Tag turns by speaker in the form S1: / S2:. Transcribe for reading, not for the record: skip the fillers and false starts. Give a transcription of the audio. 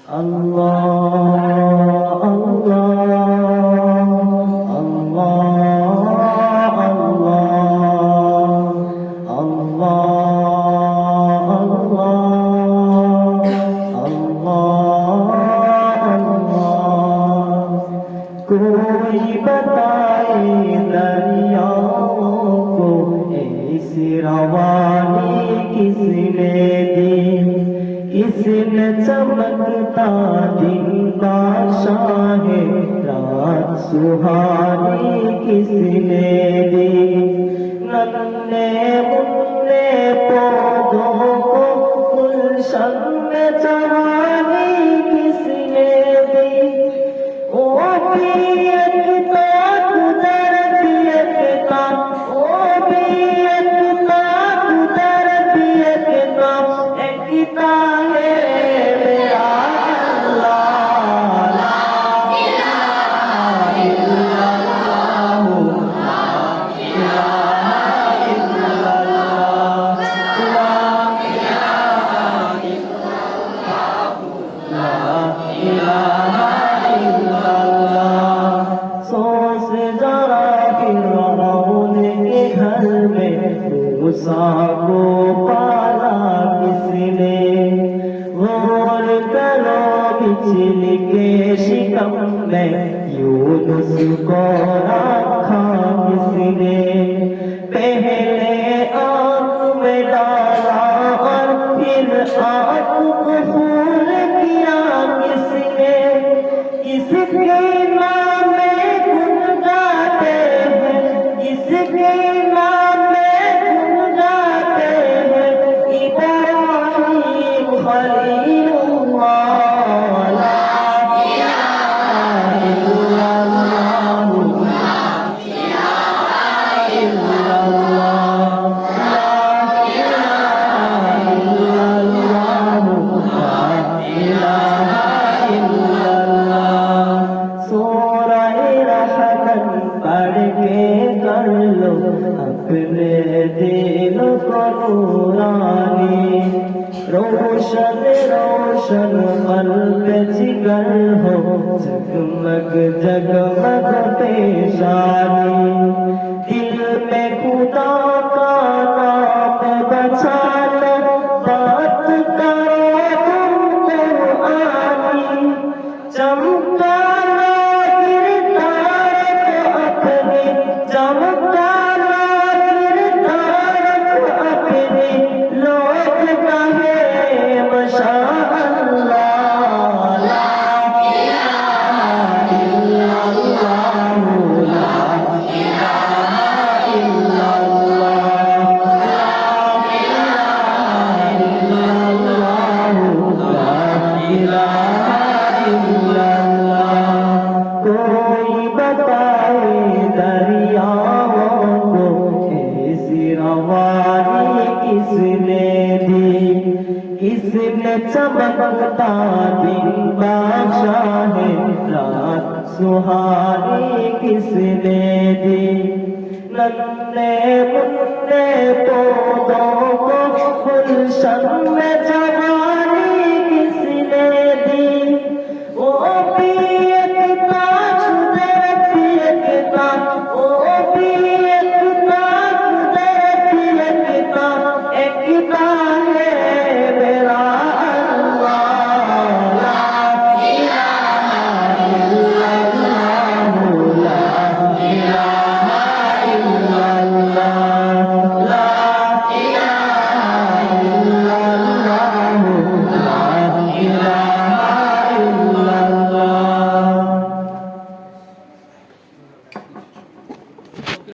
S1: আল্লাহ আল্লাহ আল্লাহ আল্লাহ আল্লাহ আল্লাহ कोई बताए दरियाओं को ऐसी रवानी किसने दी, किसने चमकता दिन का शाहे रात सुहानी किसने दी, नन्हे मुन्ने पौधों को गुलशन में जवानी किसने दी, ओ पियता कुदर पियता, ओ पियता कुदर पियता, एकता है मेरा अल्लाह, ला इलाहा इल्लल्लाह, ला इलाहा इल्लल्लाह, ला इलाहा इल्लल्लाह, ला इलाहा सोच जरा फिरौन के घर में मूसा को पाला किसने, गौर करो बिजली के शिकम में यूनुस को रखा किसने, पहले आँख में डाला और फिर आँख को फूल किया किसने, इसके नाम में गुन गाते हैं, इसके नाम में गुन गाते हैं, इब्राहीम खलीलुल्लाह, ला इलाहा इल्लल्लाह, ला इलाहा इल्लल्लाह, ला इलाहा इल्लल्लाह, ला इलाहा इल्लल्लाह। सूरह रहमान पढ़ के कर लो अपने दिल को नूरानी, रोशन रोशन कल्ब जिगर हो, जगमग जगमग पेशानी, दिल में खुदा का नाम बचा लो, बात करो तुम कुरानी, चमकाना किरदार को अपने, चमकाना किरदार को अपने, लोग कहे माशाअल्लाह, ला इलाहा इल्लल्लाह, ला इलाहा इल्लल्लाह, ला इलाहा इल्लल्लाह, ला इलाहा इल्लल्लाह। कोई बताए दरियाओं को ऐसी रवानी किसने दी, किसने चमकता दिन बादशाहे रात सुहानी किसने दी, नन्हे मुन्ने पौधों को गुलशन में जवा